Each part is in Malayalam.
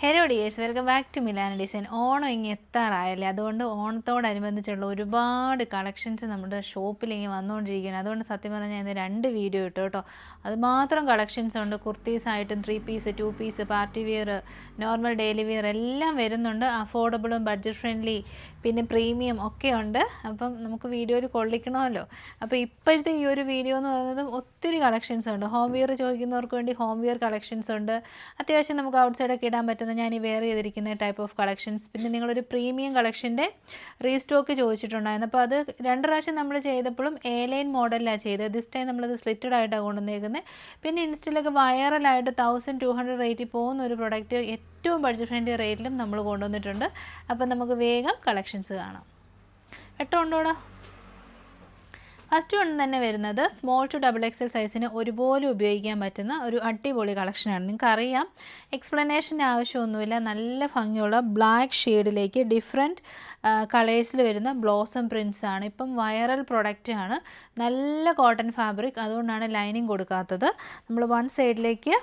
Hello dears, welcome back to Milana design. Onam ഇങ്ങ് എത്താറായല്ലേ, അതുകൊണ്ട് ഓണത്തോടനുബന്ധിച്ചുള്ള ഒരുപാട് കളക്ഷൻസ് നമ്മുടെ ഷോപ്പിൽ ഇങ്ങനെ വന്നുകൊണ്ടിരിക്കുകയാണ്. അതുകൊണ്ട് സത്യം പറഞ്ഞാൽ ഞാൻ ഇന്ന് 2 വീഡിയോ ഇട്ടു കേട്ടോ. അതുമാത്രം കളക്ഷൻസ് ഉണ്ട്. കുർത്തീസായിട്ടും 3 piece, 2 piece, party wear, normal daily wear എല്ലാം വരുന്നുണ്ട്. അഫോർഡബിളും ബഡ്ജറ്റ് ഫ്രണ്ട്ലി പിന്നെ പ്രീമിയം ഒക്കെ ഉണ്ട്. അപ്പം നമുക്ക് വീഡിയോയിൽ കൊള്ളിക്കണമല്ലോ. അപ്പോൾ ഇപ്പോഴത്തെ ഈ ഒരു വീഡിയോ എന്ന് പറയുന്നതും ഒത്തിരി കളക്ഷൻസ് ഉണ്ട്. ഹോം വെയർ ചോദിക്കുന്നവർക്ക് വേണ്ടി ഹോം വെയർ കളക്ഷൻസ് ഉണ്ട്. അത്യാവശ്യം നമുക്ക് ഔട്ട്സൈഡൊക്കെ ഇടാൻ പറ്റുന്ന ഞാൻ ഈ വെയർ ചെയ്തിരിക്കുന്ന ടൈപ്പ് ഓഫ് കളക്ഷൻസ്. പിന്നെ നിങ്ങളൊരു പ്രീമിയം കളക്ഷൻ്റെ റീസ്റ്റോക്ക് ചോദിച്ചിട്ടുണ്ടായിരുന്നു. അപ്പോൾ അത് 2 പ്രാവശ്യം നമ്മൾ ചെയ്തപ്പോഴും എ ലൈൻ മോഡലിലാണ് ചെയ്തത്. ദിസ് ടൈം നമ്മളത് സ്ലിറ്റഡ് ആയിട്ടാണ് കൊണ്ടുവന്നേക്കുന്നത്. പിന്നെ ഇൻസ്റ്റയിലൊക്കെ വൈറലായിട്ട് 1200 റേറ്റിൽ പോകുന്ന ഒരു പ്രൊഡക്റ്റ് ഏറ്റവും ബഡ്ജറ്റ് ഫ്രണ്ട്ലി റേറ്റിലും നമ്മൾ കൊണ്ടുവന്നിട്ടുണ്ട്. അപ്പം നമുക്ക് വേഗം കളക്ഷൻസ് കാണാം. ഉണ്ടോടാ? ഫസ്റ്റ് വൺ തന്നെ വരുന്നത് സ്മോൾ ടു XXL സൈസിന് ഒരുപോലെ ഉപയോഗിക്കാൻ പറ്റുന്ന ഒരു അടിപൊളി കളക്ഷനാണ്. നിങ്ങൾക്കറിയാം, എക്സ്പ്ലനേഷൻ്റെ ആവശ്യമൊന്നുമില്ല. നല്ല ഭംഗിയുള്ള ബ്ലാക്ക് ഷെയ്ഡിലേക്ക് ഡിഫറെൻറ്റ് കളേഴ്സിൽ വരുന്ന ബ്ലോസം പ്രിൻസ് ആണ്. ഇപ്പം വൈറൽ പ്രൊഡക്റ്റാണ്. നല്ല കോട്ടൺ ഫാബ്രിക്, അതുകൊണ്ടാണ് ലൈനിങ് കൊടുക്കാത്തത്. നമ്മൾ വൺ സൈഡിലേക്ക്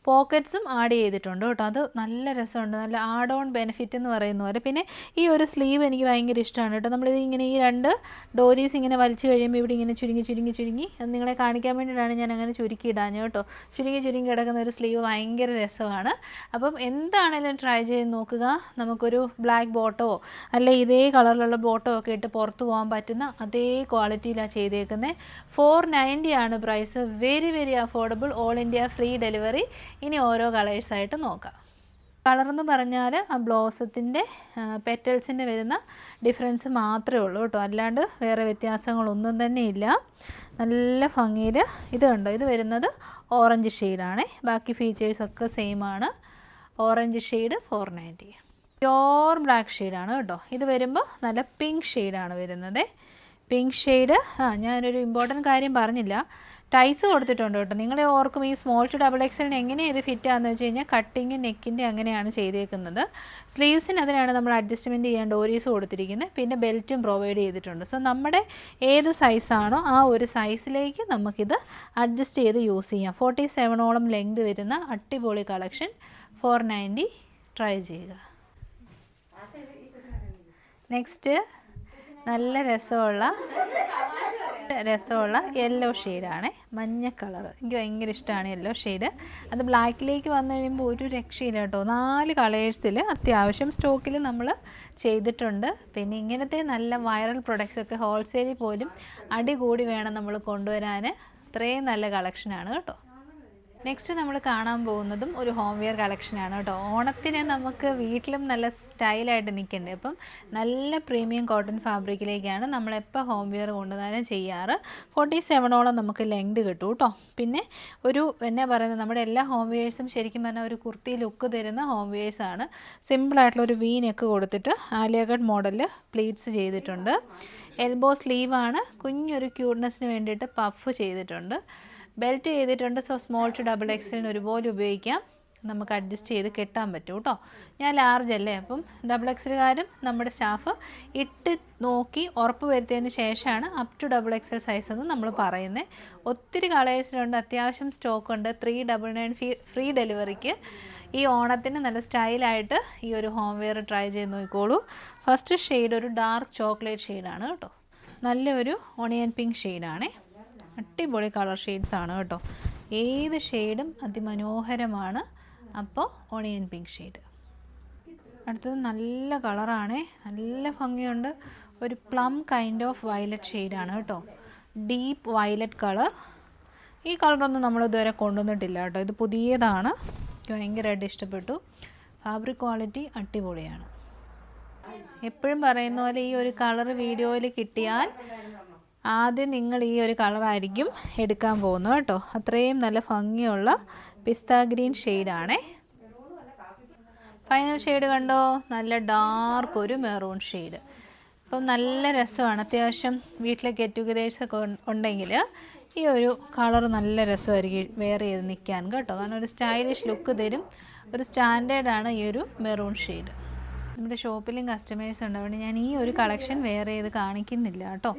പോക്കറ്റ്സും ആഡ് ചെയ്തിട്ടുണ്ട് കേട്ടോ. അത് നല്ല രസമുണ്ട്. നല്ല ആഡ് ഓൺ ബെനിഫിറ്റ് എന്ന് പറയുന്ന പോലെ. പിന്നെ ഈ ഒരു സ്ലീവ് എനിക്ക് ഭയങ്കര ഇഷ്ടമാണ് കേട്ടോ. നമ്മളിത് ഇങ്ങനെ ഈ 2 ഡോരീസ് ഇങ്ങനെ വലിച്ചു കഴിയുമ്പോൾ ഇവിടെ ഇങ്ങനെ ചുരുങ്ങി അത് നിങ്ങളെ കാണിക്കാൻ വേണ്ടിയിട്ടാണ് ഞാൻ അങ്ങനെ ചുരുക്കി ഇടാഞ്ഞു കേട്ടോ. ചുരുങ്ങി കിടക്കുന്ന ഒരു സ്ലീവ് ഭയങ്കര രസമാണ്. അപ്പം എന്താണെങ്കിലും ട്രൈ ചെയ്ത് നോക്കുക. നമുക്കൊരു ബ്ലാക്ക് ബോട്ടോ അല്ലെ ഇതേ കളറിലുള്ള ബോട്ടോ ഒക്കെ ഇട്ട് പുറത്ത് പോകാൻ പറ്റുന്ന അതേ ക്വാളിറ്റിയിലാണ് ചെയ്തേക്കുന്നത്. 490 ആണ് price. Very very affordable. All India free delivery. ഇനി ഓരോ കളേഴ്സായിട്ട് നോക്കാം. കളറെന്ന് പറഞ്ഞാൽ ആ ബ്ലോസത്തിൻ്റെ പെറ്റൽസിൻ്റെ വരുന്ന ഡിഫറൻസ് മാത്രമേ ഉള്ളൂ കേട്ടോ. അല്ലാണ്ട് വേറെ വ്യത്യാസങ്ങളൊന്നും തന്നെ ഇല്ല. നല്ല ഭംഗിയിൽ ഇത് കണ്ടോ. ഇത് വരുന്നത് ഓറഞ്ച് ഷെയ്ഡാണ്. ബാക്കി ഫീച്ചേഴ്സൊക്കെ സെയിം ആണ്. Orange shade 490. പ്യോർ ബ്ലാക്ക് ഷെയ്ഡാണ് കേട്ടോ. ഇത് വരുമ്പോൾ നല്ല പിങ്ക് ഷെയ്ഡാണ് വരുന്നത്. Pink shade. ഞാനൊരു ഇമ്പോർട്ടൻറ്റ് കാര്യം പറഞ്ഞില്ല. ടൈസ് കൊടുത്തിട്ടുണ്ട് കേട്ടോ. നിങ്ങളെ ഓർക്കും ഈ സ്മോൾ ടു XXL എങ്ങനെയാണ് ഇത് ഫിറ്റ് ആണെന്ന് വെച്ച് കഴിഞ്ഞാൽ കട്ടിങ് നെക്കിൻ്റെ അങ്ങനെയാണ് ചെയ്തേക്കുന്നത്. സ്ലീവ്സിന് അതിനാണ് നമ്മൾ അഡ്ജസ്റ്റ്മെൻറ്റ് ചെയ്യാൻ ഡോരീസ് കൊടുത്തിരിക്കുന്നത്. പിന്നെ ബെൽറ്റും പ്രൊവൈഡ് ചെയ്തിട്ടുണ്ട്. സോ നമ്മുടെ ഏത് സൈസാണോ ആ ഒരു സൈസിലേക്ക് നമുക്കിത് അഡ്ജസ്റ്റ് ചെയ്ത് യൂസ് ചെയ്യാം. 47ഓളം ലെങ്ത് വരുന്ന അടിപൊളി കളക്ഷൻ. 490. ട്രൈ ചെയ്യുക. നെക്സ്റ്റ് നല്ല രസമുള്ള യെല്ലോ ഷെയ്ഡാണ്. മഞ്ഞ കളർ. എനിക്ക് ഭയങ്കര ഇഷ്ടമാണ് യെല്ലോ ഷെയ്ഡ്. അത് ബ്ലാക്കിലേക്ക് വന്നു കഴിയുമ്പോൾ ഒരു രക്ഷയില്ല കേട്ടോ. 4 കളേഴ്സിൽ അത്യാവശ്യം സ്റ്റോക്കിൽ നമ്മൾ ചെയ്തിട്ടുണ്ട്. പിന്നെ ഇങ്ങനത്തെ നല്ല വൈറൽ പ്രൊഡക്ട്സൊക്കെ ഹോൾസെയിൽ പോലും അടികൂടി വേണം നമ്മൾ കൊണ്ടുവരാൻ. അത്രയും നല്ല കളക്ഷനാണ് കേട്ടോ. നെക്സ്റ്റ് നമ്മൾ കാണാൻ പോകുന്നതും ഒരു ഹോം വെയർ കളക്ഷനാണ് കേട്ടോ. ഓണത്തിന് നമുക്ക് വീട്ടിലും നല്ല സ്റ്റൈലായിട്ട് നിൽക്കണ്ടേ. അപ്പം നല്ല പ്രീമിയം കോട്ടൺ ഫാബ്രിക്കിലേക്കാണ് നമ്മളെപ്പോൾ ഹോം വെയർ കൊണ്ടുവന്നാലും ചെയ്യാറ്. 47ഓളം നമുക്ക് ലെങ്ത് കിട്ടും കേട്ടോ. പിന്നെ ഒരു എന്നാ പറയുന്നത്, നമ്മുടെ എല്ലാ ഹോം വെയേഴ്സും ശരിക്കും പറഞ്ഞാൽ ഒരു കുർത്തി ലുക്ക് തരുന്ന ഹോം വെയേഴ്സാണ്. സിമ്പിളായിട്ടുള്ള ഒരു വി നെക്ക് കൊടുത്തിട്ട് ആലിയ കട്ട് മോഡലിൽ പ്ലീറ്റ്സ് ചെയ്തിട്ടുണ്ട്. എൽബോ സ്ലീവാണ്. കുഞ്ഞൊരു ക്യൂട്ട്നെസ്സിന് വേണ്ടിയിട്ട് പഫ് ചെയ്തിട്ടുണ്ട്. ബെൽറ്റ് ചെയ്തിട്ടുണ്ട്. സോ സ്മോൾ ടു XXL ഒരുപോലെ ഉപയോഗിക്കാം. നമുക്ക് അഡ്ജസ്റ്റ് ചെയ്ത് കെട്ടാൻ പറ്റും കേട്ടോ. ഞാൻ ലാർജ് അല്ലേ, അപ്പം XXLകാരും നമ്മുടെ സ്റ്റാഫ് ഇട്ട് നോക്കി ഉറപ്പ് വരുത്തിയതിന് ശേഷമാണ് അപ് ടു XXL സൈസ് എന്ന് നമ്മൾ പറയുന്നത്. ഒത്തിരി കളേഴ്സിലുണ്ട്. അത്യാവശ്യം സ്റ്റോക്കുണ്ട്. 399 ഫ്രീ ഡെലിവറിക്ക്. ഈ ഓണത്തിന് നല്ല സ്റ്റൈലായിട്ട് ഈ ഒരു ഹോം വെയർ ട്രൈ ചെയ്ത് നോക്കിക്കോളൂ. ഫസ്റ്റ് ഷെയ്ഡ് ഒരു ഡാർക്ക് ചോക്ലേറ്റ് ഷെയ്ഡാണ് കേട്ടോ. നല്ലൊരു ഓണിയൻ പിങ്ക് ഷെയ്ഡാണേ. അടിപൊളി കളർ ഷെയ്ഡ്സ് ആണ് കേട്ടോ. ഏത് ഷെയ്ഡും അതിമനോഹരമാണ്. അപ്പോൾ ഓണിയൻ പിങ്ക് ഷെയ്ഡ്. അടുത്തത് നല്ല കളറാണേ. നല്ല ഭംഗിയുണ്ട്. ഒരു പ്ലം കൈൻഡ് ഓഫ് വയലറ്റ് ഷെയ്ഡാണ് കേട്ടോ. Deep violet colour. ഈ കളറൊന്നും നമ്മൾ ഇതുവരെ കൊണ്ടുവന്നിട്ടില്ല കേട്ടോ. ഇത് പുതിയതാണ്. എനിക്ക് ഭയങ്കരമായിട്ട് ഇഷ്ടപ്പെട്ടു. ഫാബ്രിക് ക്വാളിറ്റി അടിപൊളിയാണ്. എപ്പോഴും പറയുന്ന പോലെ ഈ ഒരു കളർ വീഡിയോയിൽ കിട്ടിയാൽ ആദ്യം നിങ്ങൾ ഈ ഒരു കളറായിരിക്കും എടുക്കാൻ പോകുന്നത് കേട്ടോ. അത്രയും നല്ല ഭംഗിയുള്ള പിസ്ത ഗ്രീൻ ഷെയ്ഡാണേ. ഫൈനൽ ഷെയ്ഡ് കണ്ടോ. നല്ല ഡാർക്ക് ഒരു മെറൂൺ ഷെയ്ഡ്. അപ്പം നല്ല രസമാണ്. അത്യാവശ്യം വീട്ടിലെ ഗെറ്റ് ടുഗദേഴ്സൊക്കെ ഉണ്ടെങ്കിൽ ഈ ഒരു കളർ നല്ല രസമായിരിക്കും വെയർ ചെയ്ത് നിൽക്കാൻ കേട്ടോ. കാരണം ഒരു സ്റ്റൈലിഷ് ലുക്ക് തരും. ഒരു സ്റ്റാൻഡേർഡാണ് ഈ ഒരു മെറൂൺ ഷെയ്ഡ്. നമ്മുടെ ഷോപ്പിലും കസ്റ്റമേഴ്സ് ഉണ്ട്, അതുകൊണ്ട് ഞാൻ ഈ ഒരു കളക്ഷൻ വേറെ ഇത് കാണിക്കുന്നില്ല കേട്ടോ.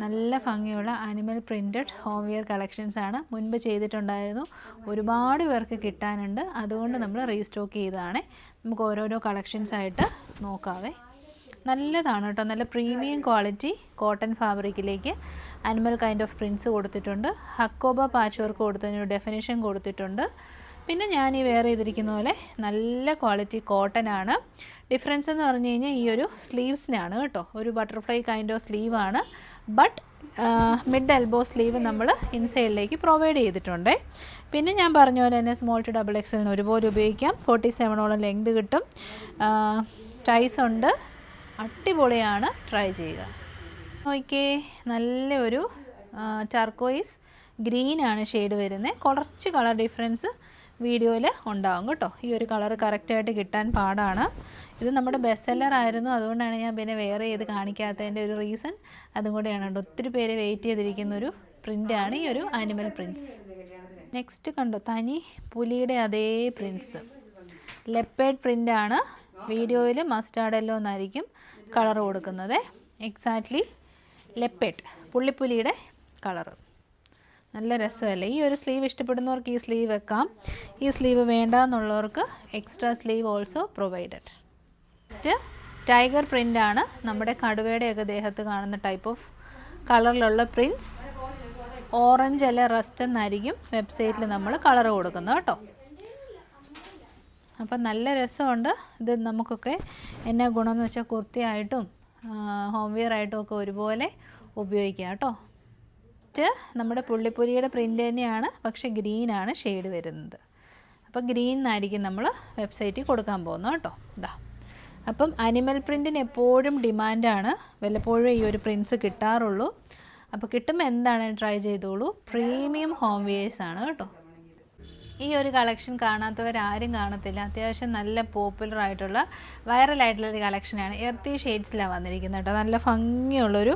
നല്ല ഭംഗിയുള്ള ആനിമൽ പ്രിൻറ്റഡ് ഹോം വെയർ കളക്ഷൻസാണ്. മുൻപ് ചെയ്തിട്ടുണ്ടായിരുന്നു, ഒരുപാട് പേർക്ക് കിട്ടാനുണ്ട്, അതുകൊണ്ട് നമ്മൾ റീസ്റ്റോക്ക് ചെയ്തതാണ്. നമുക്ക് ഓരോരോ കളക്ഷൻസായിട്ട് നോക്കാവേ. നല്ലതാണ് കേട്ടോ, നല്ല പ്രീമിയം ക്വാളിറ്റി കോട്ടൺ ഫാബ്രിക്കിലേക്ക് ആനിമൽ കൈൻഡ് ഓഫ് പ്രിൻറ്റ്സ് കൊടുത്തിട്ടുണ്ട്. ഹക്കോബ പാച്ച് വർക്ക് കൊടുത്തതിന് ഡെഫിനേഷൻ കൊടുത്തിട്ടുണ്ട്. പിന്നെ ഞാൻ ഈ വെയർ ചെയ്തിരിക്കുന്ന പോലെ നല്ല ക്വാളിറ്റി കോട്ടൺ ആണ്. ഡിഫറൻസ് എന്ന് പറഞ്ഞു കഴിഞ്ഞാൽ ഈ ഒരു സ്ലീവ്സിനാണ് കേട്ടോ, ഒരു ബട്ടർഫ്ലൈ കൈൻഡ് ഓഫ് സ്ലീവാണ്. ബട്ട് മിഡ് എൽബോ സ്ലീവ് നമ്മൾ ഇൻസൈഡിലേക്ക് പ്രൊവൈഡ് ചെയ്തിട്ടുണ്ട്. പിന്നെ ഞാൻ പറഞ്ഞ പോലെ തന്നെ സ്മോൾ ടു ഡബിൾ എക്സലിന് ഒരുപോലെ ഉപയോഗിക്കാം. 47ഓളം ലെങ്ത് കിട്ടും. ടൈസ് ഉണ്ട്, അടിപൊളിയാണ്, ട്രൈ ചെയ്യുക. ഓക്കെ, നല്ലൊരു ടർക്കോയിസ് ഗ്രീനാണ് ഷെയ്ഡ് വരുന്നത്. കുറച്ച് കളർ ഡിഫറൻസ് വീഡിയോയിൽ ഉണ്ടാകും കേട്ടോ. ഈ ഒരു കളർ കറക്റ്റായിട്ട് കിട്ടാൻ പാടാണ്. ഇത് നമ്മുടെ ബെസ്റ്റ് സെല്ലർ ആയിരുന്നു, അതുകൊണ്ടാണ് ഞാൻ പിന്നെ വേറെ ചെയ്ത് കാണിക്കാത്തതിൻ്റെ ഒരു റീസൺ അതും കൂടെയാണ് കേട്ടോ. ഒത്തിരി പേര് വെയിറ്റ് ചെയ്തിരിക്കുന്നൊരു പ്രിൻ്റാണ് ഈ ഒരു ആനിമൽ പ്രിൻറ്റ്സ്. നെക്സ്റ്റ് കണ്ടോ, തനി പുലിയുടെ അതേ പ്രിൻറ്റ്സ്, ലെപ്പേഡ് പ്രിൻ്റാണ്. വീഡിയോയിൽ മസ്റ്റാർഡ് യെല്ലോ എന്നായിരിക്കും കളർ കൊടുക്കുന്നത്. എക്സാക്ട്ലി ലെപ്പേഡ്, പുള്ളിപ്പുലിയുടെ കളറ്. നല്ല രസമല്ലേ? ഈ ഒരു സ്ലീവ് ഇഷ്ടപ്പെടുന്നവർക്ക് ഈ സ്ലീവ് വെക്കാം. ഈ സ്ലീവ് വേണ്ട എന്നുള്ളവർക്ക് extra sleeve also provided. Next tiger പ്രിൻ്റാണ്. നമ്മുടെ കടുവയുടെയൊക്കെ ദേഹത്ത് കാണുന്ന ടൈപ്പ് ഓഫ് കളറിലുള്ള പ്രിൻറ്റ്സ്. ഓറഞ്ച് അല്ല റസ്റ്റ് എന്നായിരിക്കും വെബ്സൈറ്റിൽ നമ്മൾ കളർ കൊടുക്കുന്നത് കേട്ടോ. അപ്പം നല്ല രസമുണ്ട്. ഇത് നമുക്കൊക്കെ എന്നാ ഗുണമെന്ന് വെച്ചാൽ കുർത്തിയായിട്ടും ഹോം വെയർ ആയിട്ടും ഒക്കെ ഒരുപോലെ ഉപയോഗിക്കാം കേട്ടോ. നമ്മുടെ പുള്ളിപ്പുലിയുടെ പ്രിൻ്റ് തന്നെയാണ്, പക്ഷേ ഗ്രീനാണ് ഷെയ്ഡ് വരുന്നത്. അപ്പോൾ ഗ്രീൻ എന്നായിരിക്കും നമ്മൾ വെബ്സൈറ്റിൽ കൊടുക്കാൻ പോകുന്നത് കേട്ടോ. ഇതാ, അപ്പം അനിമൽ പ്രിൻറ്റിന് എപ്പോഴും ഡിമാൻഡാണ്. വല്ലപ്പോഴും ഈ ഒരു പ്രിൻറ്റ്സ് കിട്ടാറുള്ളൂ. അപ്പോൾ കിട്ടുമ്പോൾ എന്താണ് ട്രൈ ചെയ്തോളൂ. പ്രീമിയം ഹോം വെയേഴ്സാണ് കേട്ടോ. ഈ ഒരു കളക്ഷൻ കാണാത്തവരാരും കാണത്തില്ല. അത്യാവശ്യം നല്ല പോപ്പുലർ ആയിട്ടുള്ള വൈറലായിട്ടുള്ളൊരു കളക്ഷനാണ്. എർത്തി ഷെയ്ഡ്സിലാണ് വന്നിരിക്കുന്നത് കേട്ടോ. നല്ല ഭംഗിയുള്ളൊരു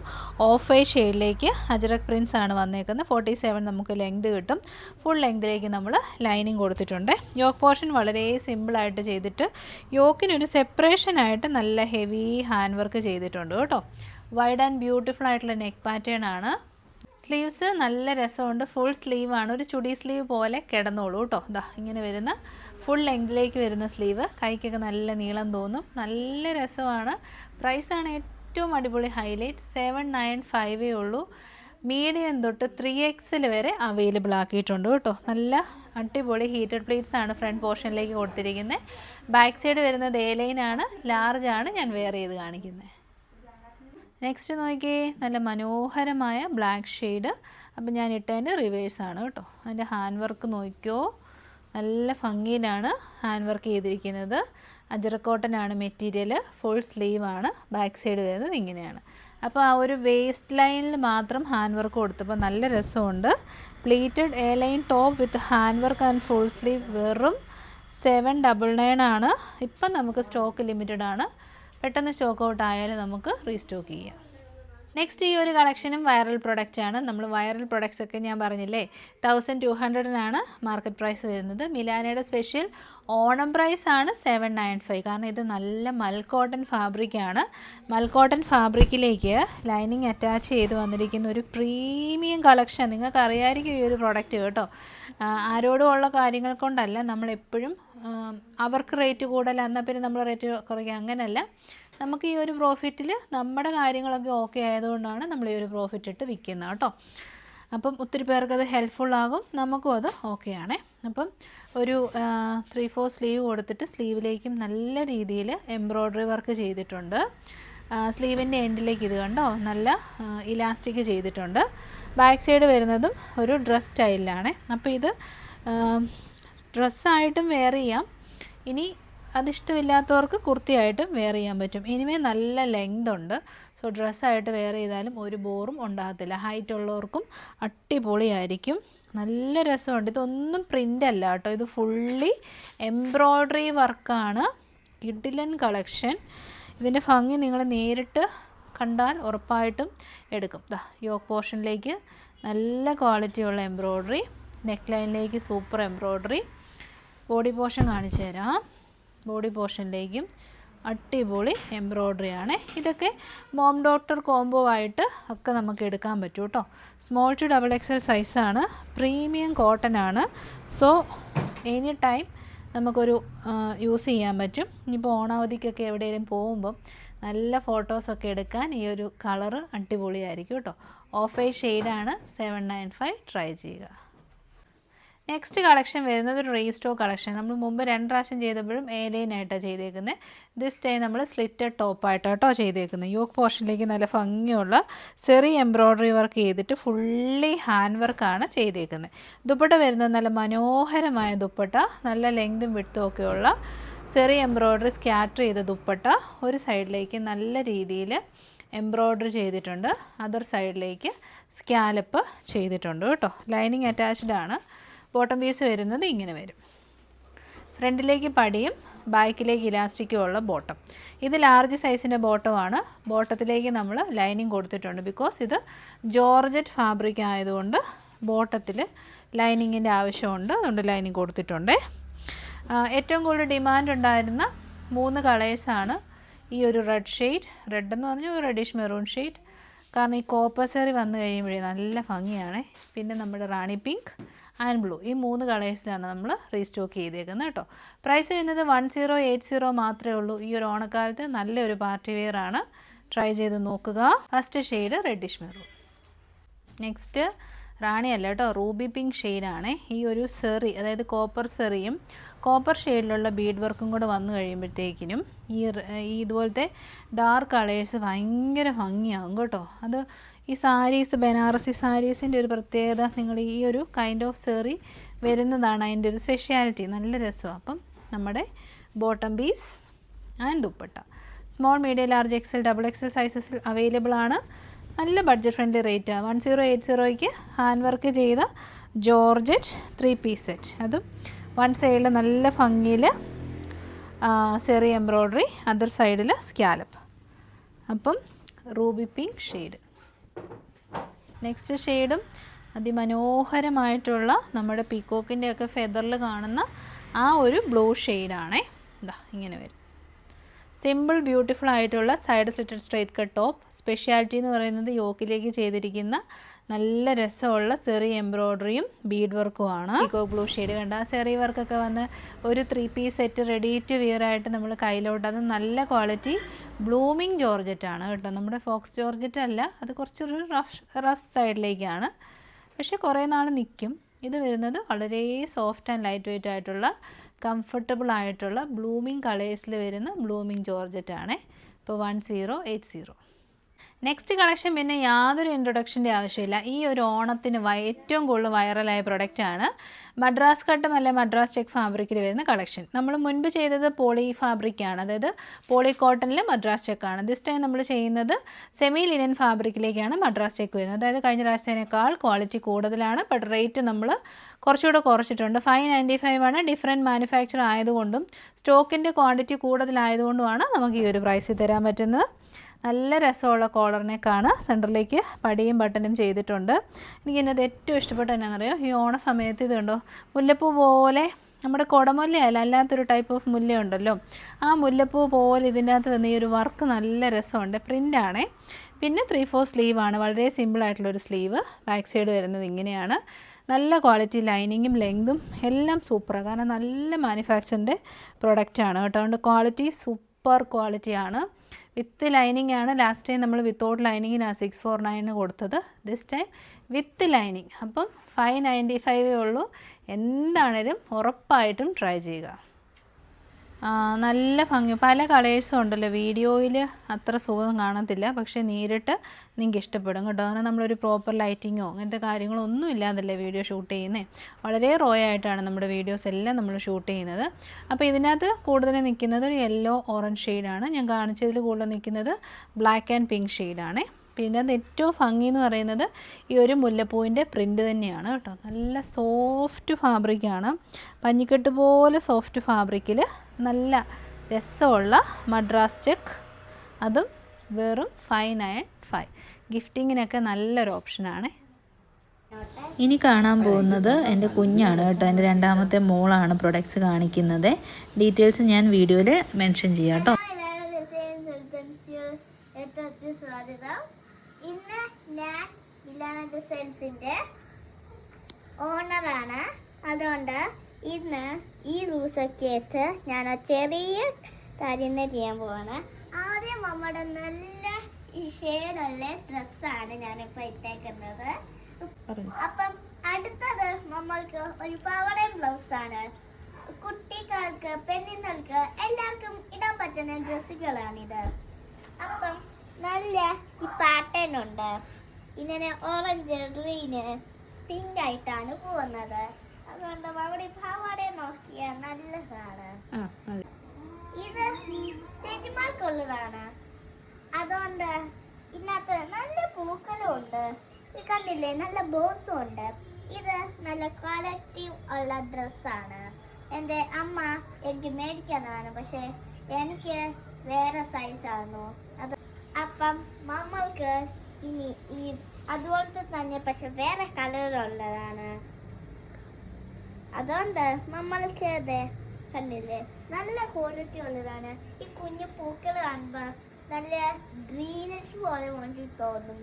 ഓഫ് വൈറ്റ് ഷെയ്ഡിലേക്ക് അജ്രക് പ്രിൻസ് ആണ് വന്നേക്കുന്നത്. 47 നമുക്ക് ലെങ്ത് കിട്ടും. ഫുൾ ലെങ്തിലേക്ക് നമ്മൾ ലൈനിങ് കൊടുത്തിട്ടുണ്ട്. യോക്ക് പോർഷൻ വളരെ സിമ്പിളായിട്ട് ചെയ്തിട്ട് യോക്കിനൊരു സെപ്പറേഷനായിട്ട് നല്ല ഹെവി ഹാൻഡ് വർക്ക് ചെയ്തിട്ടുണ്ട് കേട്ടോ. വൈഡ് ആൻഡ് ബ്യൂട്ടിഫുൾ ആയിട്ടുള്ള നെക്ക് പാറ്റേൺ ആണ്. സ്ലീവ്സ് നല്ല രസമുണ്ട്. ഫുൾ സ്ലീവാണ്, ഒരു ചുടി സ്ലീവ് പോലെ കിടന്നോളൂ കേട്ടോ. ഇതാ ഇങ്ങനെ വരുന്ന ഫുൾ ലെങ്തിലേക്ക് വരുന്ന സ്ലീവ്. കൈക്കൊക്കെ നല്ല നീളം തോന്നും. നല്ല രസമാണ്. പ്രൈസാണ് ഏറ്റവും അടിപൊളി ഹൈലൈറ്റ്. 795 ഉള്ളൂ. മീഡിയം തൊട്ട് 3XL വരെ അവൈലബിൾ ആക്കിയിട്ടുണ്ട് കേട്ടോ. നല്ല അടിപൊളി ഹീറ്റഡ് പ്ലീറ്റ്സ് ആണ് ഫ്രണ്ട് പോർഷനിലേക്ക് കൊടുത്തിരിക്കുന്നത്. ബാക്ക് സൈഡ് വരുന്നത് എ ലൈനാണ്, ലാർജ് ആണ് ഞാൻ വെയർ ചെയ്ത് കാണിക്കുന്നത്. നെക്സ്റ്റ് നോക്കിയേ, നല്ല മനോഹരമായ ബ്ലാക്ക് ഷെയ്ഡ്. അപ്പം ഞാൻ ഇട്ടതിൻ്റെ റിവേഴ്സാണ് കേട്ടോ. അതിൻ്റെ ഹാൻഡ് വർക്ക് നോക്കിയോ, നല്ല ഭംഗിയിലാണ് ഹാൻഡ് വർക്ക് ചെയ്തിരിക്കുന്നത്. അജറക്കോട്ടനാണ് മെറ്റീരിയൽ. ഫുൾ സ്ലീവാണ്. ബാക്ക് സൈഡ് വരുന്നത് ഇങ്ങനെയാണ്. അപ്പോൾ ആ ഒരു വേസ്റ്റ് ലൈനിൽ മാത്രം ഹാൻഡ് വർക്ക് കൊടുത്തപ്പോൾ നല്ല രസമുണ്ട്. Pleated A line top with hand work and full sleeve വെറും 799 ആണ്. ഇപ്പം നമുക്ക് സ്റ്റോക്ക് ലിമിറ്റഡ് ആണ്. പെട്ടെന്ന് സ്റ്റോക്ക് ഔട്ട് ആയാലും നമുക്ക് റീസ്റ്റോക്ക് ചെയ്യാം. നെക്സ്റ്റ് ഈ ഒരു കളക്ഷനും വൈറൽ പ്രൊഡക്റ്റാണ്. നമ്മൾ വൈറൽ പ്രൊഡക്ട്സ് ഒക്കെ ഞാൻ പറഞ്ഞില്ലേ 1200 മാർക്കറ്റ് പ്രൈസ് വരുന്നത്. മിലാനയുടെ സ്പെഷ്യൽ ഓണം പ്രൈസ് ആണ് 795. കാരണം ഇത് നല്ല മൽക്കോട്ടൺ ഫാബ്രിക്കാണ്. മൽക്കോട്ടൺ ഫാബ്രിക്കിലേക്ക് ലൈനിങ് അറ്റാച്ച് ചെയ്ത് വന്നിരിക്കുന്ന ഒരു പ്രീമിയം കളക്ഷൻ. നിങ്ങൾക്ക് അറിയാമായിരിക്കും ഈ ഒരു പ്രൊഡക്റ്റ് കേട്ടോ. ആരോടും ഉള്ള കാര്യങ്ങൾ കൊണ്ടല്ല, നമ്മളെപ്പോഴും അവർക്ക് റേറ്റ് കൂടുതൽ എന്നാൽ പിന്നെ നമ്മൾ റേറ്റ് കുറയ്ക്കുക, അങ്ങനെയല്ല. നമുക്ക് ഈ ഒരു പ്രോഫിറ്റിൽ നമ്മുടെ കാര്യങ്ങളൊക്കെ ഓക്കെ ആയതുകൊണ്ടാണ് നമ്മൾ ഈ ഒരു പ്രോഫിറ്റ് ഇട്ട് വിൽക്കുന്നത് കേട്ടോ. അപ്പം ഒത്തിരി പേർക്കത് ഹെൽപ്ഫുള്ളാകും, നമുക്കും അത് ഓക്കെയാണേ. അപ്പം ഒരു 3/4 സ്ലീവ് കൊടുത്തിട്ട് സ്ലീവിലേക്കും നല്ല രീതിയിൽ എംബ്രോയ്ഡറി വർക്ക് ചെയ്തിട്ടുണ്ട്. സ്ലീവിൻ്റെ എൻഡിലേക്ക് ഇത് കണ്ടോ, നല്ല ഇലാസ്റ്റിക് ചെയ്തിട്ടുണ്ട്. ബാക്ക് സൈഡ് വരുന്നതും ഒരു ഡ്രസ് സ്റ്റൈലിലാണ്. അപ്പോൾ ഇത് ഡ്രസ്സായിട്ടും വെയർ ചെയ്യാം. ഇനി അതിഷ്ടമില്ലാത്തവർക്ക് കുർത്തിയായിട്ടും വെയർ ചെയ്യാൻ പറ്റും. ഇനിമേ നല്ല ലെങ്ത് ഉണ്ട്. സോ ഡ്രസ്സായിട്ട് വെയർ ചെയ്താലും ഒരു ബോറും ഉണ്ടാകത്തില്ല. ഹൈറ്റ് ഉള്ളവർക്കും അടിപൊളിയായിരിക്കും. നല്ല രസമുണ്ട്. ഇതൊന്നും പ്രിൻ്റ് അല്ല കേട്ടോ, ഇത് ഫുള്ളി എംബ്രോയ്ഡറി വർക്കാണ്. കിഡിലൻ കളക്ഷൻ. ഇതിൻ്റെ ഭംഗി നിങ്ങൾ നേരിട്ട് കണ്ടാൽ ഉറപ്പായിട്ടും എടുക്കും. യോക്ക് പോർഷനിലേക്ക് നല്ല ക്വാളിറ്റിയുള്ള എംബ്രോയ്ഡറി, നെക്ക് ലൈനിലേക്ക് സൂപ്പർ എംബ്രോയ്ഡറി. ബോഡി പോർഷൻ കാണിച്ചു തരാം. ബോഡി പോർഷനിലേക്കും അടിപൊളി എംബ്രോയ്ഡറി ആണ്. ഇതൊക്കെ മോം ഡോക്ടർ കോംബോ ആയിട്ട് ഒക്കെ നമുക്ക് എടുക്കാൻ പറ്റും കേട്ടോ. സ്മോൾ ടു XXL സൈസാണ്. പ്രീമിയം കോട്ടൺ ആണ്. സോ എനി ടൈം നമുക്കൊരു യൂസ് ചെയ്യാൻ പറ്റും. ഇനിയിപ്പോൾ ഓണാവധിക്കൊക്കെ എവിടെയെങ്കിലും പോകുമ്പം നല്ല ഫോട്ടോസൊക്കെ എടുക്കാൻ ഈ ഒരു കളറ് അടിപൊളിയായിരിക്കും കേട്ടോ. ഓഫ് വൈറ്റ് ഷെയ്ഡാണ്. 795 ട്രൈ ചെയ്യുക. നെക്സ്റ്റ് കളക്ഷൻ വരുന്നത് ഒരു റീസ്റ്റോക്ക് കളക്ഷൻ. നമ്മൾ മുമ്പ് 2 പ്രാവശ്യം ചെയ്തപ്പോഴും ഏലൈനായിട്ടാണ് ചെയ്തേക്കുന്നത്. ദിസ് ടൈം നമ്മൾ സ്ലിറ്റഡ് ടോപ്പായിട്ടാട്ടോ ചെയ്തേക്കുന്നത്. യോക്ക് പോർഷനിലേക്ക് നല്ല ഭംഗിയുള്ള സെറി എംബ്രോയ്ഡറി വർക്ക് ചെയ്തിട്ട് ഫുള്ളി ഹാൻഡ് വർക്കാണ് ചെയ്തേക്കുന്നത്. ദുപ്പട്ട വരുന്നത് നല്ല മനോഹരമായ ദുപ്പട്ട, നല്ല ലെങ്തും വിഡ്ത്തും ഒക്കെയുള്ള സെറി എംബ്രോയ്ഡറി സ്കാറ്റർ ചെയ്ത ദുപ്പട്ട. ഒരു സൈഡിലേക്ക് നല്ല രീതിയിൽ എംബ്രോയ്ഡറി ചെയ്തിട്ടുണ്ട്, അതർ സൈഡിലേക്ക് സ്കാലപ്പ് ചെയ്തിട്ടുണ്ട് കേട്ടോ. ലൈനിങ് അറ്റാച്ച്ഡ് ആണ്. ബോട്ടം പീസ് വരുന്നത് ഇങ്ങനെ വരും. ഫ്രണ്ടിലേക്ക് പടിയും ബാക്കിലേക്ക് ഇലാസ്റ്റിക്കും ഉള്ള ബോട്ടം. ഇത് ലാർജ് സൈസിൻ്റെ ബോട്ടമാണ്. ബോട്ടത്തിലേക്ക് നമ്മൾ ലൈനിങ് കൊടുത്തിട്ടുണ്ട്. ബിക്കോസ് ഇത് ജോർജറ്റ് ഫാബ്രിക് ആയതുകൊണ്ട് ബോട്ടത്തിൽ ലൈനിങ്ങിൻ്റെ ആവശ്യമുണ്ട്. അതുകൊണ്ട് ലൈനിങ് കൊടുത്തിട്ടുണ്ട്. ഏറ്റവും കൂടുതൽ ഡിമാൻഡ് ഉണ്ടായിരുന്ന 3 കളേഴ്സാണ് ഈ ഒരു റെഡ് ഷെയ്ഡ്, റെഡ് എന്ന് പറഞ്ഞാൽ ഒരു റെഡിഷ് മെറൂൺ ഷെയ്ഡ്. കാരണം ഈ കോപ്പർ സെറി വന്നു കഴിയുമ്പോഴേ നല്ല ഭംഗിയാണ്. പിന്നെ നമ്മുടെ റാണി പിങ്ക് ആൻഡ് ബ്ലൂ, ഈ 3 കളേഴ്സിലാണ് നമ്മൾ റീസ്റ്റോക്ക് ചെയ്തേക്കുന്നത് കേട്ടോ. പ്രൈസ് വരുന്നത് 1080 മാത്രമേ ഉള്ളൂ. ഈ ഒരു ഓണക്കാലത്ത് നല്ലൊരു പാർട്ടി വെയർ ആണ്. ട്രൈ ചെയ്ത് നോക്കുക. First shade reddish maroon. Next rani അല്ല കേട്ടോ, റൂബി പിങ്ക് ഷെയ്ഡാണ്. ഈ ഒരു സെറി, അതായത് കോപ്പർ സെറിയും കോപ്പർ ഷെയ്ഡിലുള്ള ബീഡ് വർക്കും കൂടെ വന്നു കഴിയുമ്പോഴത്തേക്കിനും ഈ ഇതുപോലത്തെ ഡാർക്ക് കളേഴ്സ് ഭയങ്കര ഭംഗിയാകും കേട്ടോ. അത് ഈ സാരീസ്, ബനാറസി സാരീസിൻ്റെ ഒരു പ്രത്യേകത, നിങ്ങൾ ഈ ഒരു കൈൻഡ് ഓഫ് സെറി വരുന്നതാണ് അതിൻ്റെ ഒരു സ്പെഷ്യാലിറ്റി. നല്ല രസമാണ്. അപ്പം നമ്മുടെ bottom piece and dupatta small, medium, large, XL, XXL സൈസസിൽ അവൈലബിൾ ആണ്. നല്ല ബഡ്ജറ്റ് ഫ്രണ്ട്ലി റേറ്റാണ്. 1080 ഹാൻഡ് വർക്ക് ചെയ്ത ജോർജറ്റ് 3 പീസ് സെറ്റ്. അതും വൺ സൈഡിൽ നല്ല ഭംഗിയിൽ സെറി എംബ്രോയ്ഡറി, അതർ സൈഡിൽ സ്കാലപ്പ്. അപ്പം റൂബി പിങ്ക് ഷെയ്ഡ്. നെക്സ്റ്റ് ഷെയ്ഡും അതിമനോഹരമായിട്ടുള്ള നമ്മുടെ പീക്കോക്കിൻ്റെ ഒക്കെ ഫെദറിൽ കാണുന്ന ആ ഒരു ബ്ലൂ ഷെയ്ഡാണേ. ഇതാ ഇങ്ങനെ വരും. സിമ്പിൾ ബ്യൂട്ടിഫുൾ ആയിട്ടുള്ള side slitted straight cut top. Speciality എന്ന് പറയുന്നത് യോക്കിലേക്ക് ചെയ്തിരിക്കുന്ന നല്ല രസമുള്ള സെറി എംബ്രോയ്ഡറിയും ബീഡ് വർക്കുമാണ്. പീക്കോക്ക് ബ്ലൂ ഷെയ്ഡ് കണ്ട ആ സെറി വർക്കൊക്കെ വന്ന് ഒരു 3 piece set ready to wear ആയിട്ട് നമ്മൾ കയ്യിലോട്ട്. അത് നല്ല ക്വാളിറ്റി ബ്ലൂമിങ് ജോർജറ്റ് ആണ് കേട്ടോ. നമ്മുടെ ഫോക്സ് ജോർജറ്റ് അല്ല, അത് കുറച്ചൊരു റഫ് സൈഡിലേക്കാണ്. പക്ഷേ കുറേ നാൾ നിൽക്കും. ഇത് വരുന്നത് വളരെ സോഫ്റ്റ് ആൻഡ് ലൈറ്റ് വെയ്റ്റ് ആയിട്ടുള്ള കംഫർട്ടബിൾ ആയിട്ടുള്ള ബ്ലൂമിങ് കളേഴ്സിൽ വരുന്ന ബ്ലൂമിങ് ജോർജറ്റ് ആണ്. ഇപ്പോൾ 1080. നെക്സ്റ്റ് കളക്ഷൻ പിന്നെ യാതൊരു ഇൻട്രൊഡക്ഷൻ്റെ ആവശ്യമില്ല. ഈ ഒരു ഓണത്തിന് ഏറ്റവും കൂടുതൽ വൈറലായ പ്രൊഡക്റ്റാണ് മദ്രാസ് കട്ടും അല്ലെ മദ്രാസ് ചെക്ക് ഫാബ്രിക്കിൽ വരുന്ന കളക്ഷൻ. നമ്മൾ മുൻപ് ചെയ്തത് പോളി ഫാബ്രിക്കാണ്, അതായത് പോളി കോട്ടണിൽ മദ്രാസ് ചെക്കാണ്. ദിസ് ടൈം നമ്മൾ ചെയ്യുന്നത് സെമി ലിനൻ ഫാബ്രിക്കിലേക്കാണ് മദ്രാസ് ചെക്ക് വരുന്നത്. അതായത് കഴിഞ്ഞ പ്രാവശ്യത്തേനേക്കാൾ ക്വാളിറ്റി കൂടുതലാണ്. ബട്ട് റേറ്റ് നമ്മൾ കുറച്ചുകൂടെ കുറച്ചിട്ടുണ്ട്. 595 ആണ്. ഡിഫറെൻറ്റ് മാനുഫാക്ചർ ആയതുകൊണ്ടും സ്റ്റോക്കിൻ്റെ ക്വാണ്ടിറ്റി കൂടുതലായതുകൊണ്ടുമാണ് നമുക്ക് ഈ ഒരു പ്രൈസിൽ തരാൻ പറ്റുന്നത്. നല്ല രസമുള്ള കോളറിനേക്കാണ്. സെൻറ്ററിലേക്ക് പടിയും ബട്ടനും ചെയ്തിട്ടുണ്ട്. എനിക്ക് ഇതിനകത്ത് ഏറ്റവും ഇഷ്ടപ്പെട്ട എന്നാണെന്നറിയോ, ഈ ഓണ സമയത്ത് ഇത് കണ്ടോ, മുല്ലപ്പൂ പോലെ, നമ്മുടെ കുടമുല്ലയല്ല, അല്ലാത്തൊരു ടൈപ്പ് ഓഫ് മുല്ലയുണ്ടല്ലോ, ആ മുല്ലപ്പൂ പോലെ ഇതിൻ്റെ അകത്ത് വന്ന ഈ ഒരു വർക്ക് നല്ല രസമുണ്ട്. പ്രിൻ്റാണേ. പിന്നെ 3/4 സ്ലീവാണ്. വളരെ സിമ്പിളായിട്ടുള്ളൊരു സ്ലീവ്. ബാക്ക് സൈഡ് വരുന്നത് ഇങ്ങനെയാണ്. നല്ല ക്വാളിറ്റി ലൈനിങ്ങും ലെങ്തും എല്ലാം സൂപ്പറാണ്. കാരണം നല്ല മാനുഫാക്ചറിൻ്റെ പ്രൊഡക്റ്റാണ് കേട്ടോ. അതുകൊണ്ട് ക്വാളിറ്റി സൂപ്പർ ക്വാളിറ്റിയാണ്. വിത്ത് ലൈനിങ് ആണ്. ലാസ്റ്റ് ടൈം നമ്മൾ വിത്തൗട്ട് ലൈനിങ്ങിനാണ് 649 കൊടുത്തത്. This time with lining. അപ്പം 595 ഉള്ളൂ. എന്താണേലും ഉറപ്പായിട്ടും ട്രൈ ചെയ്യുക. നല്ല ഭംഗി. പല കളേഴ്സും ഉണ്ടല്ലോ. വീഡിയോയിൽ അത്ര സുഖം കാണത്തില്ല, പക്ഷേ നേരിട്ട് നിങ്ങൾക്ക് ഇഷ്ടപ്പെടും കേട്ടോ. കാരണം നമ്മളൊരു പ്രോപ്പർ ലൈറ്റിങ്ങോ അങ്ങനത്തെ കാര്യങ്ങളോ ഒന്നും ഇല്ലാതല്ലേ വീഡിയോ ഷൂട്ട് ചെയ്യുന്നത്. വളരെ റോ ആയിട്ടാണ് നമ്മുടെ വീഡിയോസ് എല്ലാം നമ്മൾ ഷൂട്ട് ചെയ്യുന്നത്. അപ്പോൾ ഇതിനകത്ത് കൂടുതൽ നിൽക്കുന്നത് ഒരു യെല്ലോ ഓറഞ്ച് ഷെയ്ഡാണ്. ഞാൻ കാണിച്ചതിൽ കൂടുതൽ നിൽക്കുന്നത് ബ്ലാക്ക് ആൻഡ് പിങ്ക് ഷെയ്ഡാണ്. പിന്നെ അത് ഏറ്റവും ഭംഗി എന്ന് പറയുന്നത് ഈ ഒരു മുല്ലപ്പൂവിൻ്റെ പ്രിൻ്റ് തന്നെയാണ് കേട്ടോ. നല്ല സോഫ്റ്റ് ഫാബ്രിക്കാണ്. പഞ്ഞിക്കെട്ട് പോലെ സോഫ്റ്റ് ഫാബ്രിക്കിൽ നല്ല രസമുള്ള മദ്രാസ് ചെക്ക്. അതും വെറും 595. ഗിഫ്റ്റിങ്ങിനൊക്കെ നല്ലൊരു ഓപ്ഷനാണ്. ഇനി കാണാൻ പോകുന്നത് എൻ്റെ കുഞ്ഞാണ് കേട്ടോ. എൻ്റെ രണ്ടാമത്തെ മോളാണ് പ്രൊഡക്ട്സ് കാണിക്കുന്നത്. ഡീറ്റെയിൽസ് ഞാൻ വീഡിയോയിൽ മെൻഷൻ ചെയ്യാം കേട്ടോ. സ്വാഗതം. ഇന്ന് ഞാൻ മിലാന ഡിസൈൻസിന്റെ ഓണറാണ്. അതുകൊണ്ട് ഇന്ന് ഈ ദിവസക്കേത്ത് ഞാൻ ചെറിയ കാര്യം ചെയ്യാൻ പോവാണ്. ആദ്യം നമ്മുടെ നല്ല ഈ ഷെയ്ഡുള്ള ഡ്രസ്സാണ് ഞാനിപ്പോൾ ഇട്ടേക്കുന്നത്. അപ്പം അടുത്തത് നമ്മൾക്ക് ഒരു പാവാടയും ബ്ലൗസാണ്. കുട്ടികൾക്ക്, പെണ്ണുങ്ങൾക്ക് എല്ലാവർക്കും ഇടാൻ പറ്റുന്ന ഡ്രസ്സുകളാണിത്. അപ്പം നല്ല ഈ പാറ്റേൺ ഉണ്ട്. ഇങ്ങനെ ഓറഞ്ച്, ഗ്രീന്, പിങ്ക് ആയിട്ടാണ് പോകുന്നത്. അതുകൊണ്ട് അവിടെ പാവാടയെ നോക്കിയാൽ നല്ലതാണ്. ഇത് ചേച്ചിമാർക്കുള്ളതാണ്. അതുകൊണ്ട് ഇതിനകത്ത് നല്ല പൂക്കളും ഉണ്ട്. ഇത് കണ്ടില്ലേ, നല്ല ബോസും ഉണ്ട്. ഇത് നല്ല ക്വാളിറ്റി ഉള്ള ഡ്രസ്സാണ്. എൻ്റെ അമ്മ എനിക്ക് മേടിക്കുന്നതാണ്, പക്ഷെ എനിക്ക് വേറെ സൈസാണ് അത്. അപ്പം നമ്മൾക്ക് ഇനി ഈ അതുപോലത്തെ തന്നെ പക്ഷെ വേറെ കളറുള്ളതാണ്. അതുകൊണ്ട് നമ്മൾക്ക് ഇത് കണ്ടില്ലേ, നല്ല ക്വാളിറ്റി ഉള്ളതാണ്. ഈ കുഞ്ഞു പൂക്കൾ കാണുമ്പോൾ നല്ല ഗ്രീനിഷ് പോലെ വേണ്ടി തോന്നും.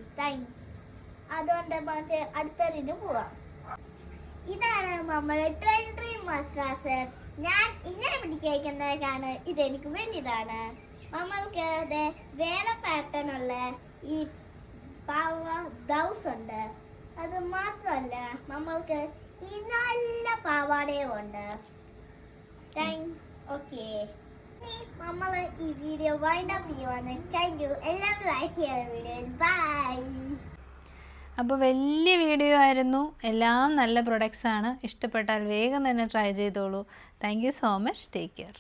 അതുകൊണ്ട് മറ്റേ അടുത്തതിന് പോവാം. ഇതാണ് നമ്മുടെ ഡ്രീം മാസ്റ്റേഴ്സ്. ഞാൻ ഇങ്ങനെ പിടിക്കുന്നതാണ്. ഇതെനിക്ക് വേണ്ടിയതാണ്. നമ്മൾക്ക് വേറെ പാറ്റേൺ ഉള്ള ഈ ബ്ലൗസ് ഉണ്ട്. അത് മാത്രമല്ല നമ്മൾക്ക് ഈ നല്ല പാവാടയും ഉണ്ട്. ഓക്കെ, ഇനി നമ്മൾ ഈ വീഡിയോ വൈൻഡ് അപ്പ് ചെയ്യുവാണ്. Thank you. എല്ലാവരും ലൈക്ക് ചെയ്യാൻ വീഡിയോ. ബൈ. അപ്പോൾ വലിയ വീഡിയോ ആയിരുന്നു. എല്ലാം നല്ല പ്രൊഡക്ട്സാണ്. ഇഷ്ടപ്പെട്ടാൽ വേഗം തന്നെ ട്രൈ ചെയ്തോളൂ. Thank you so much. Take care.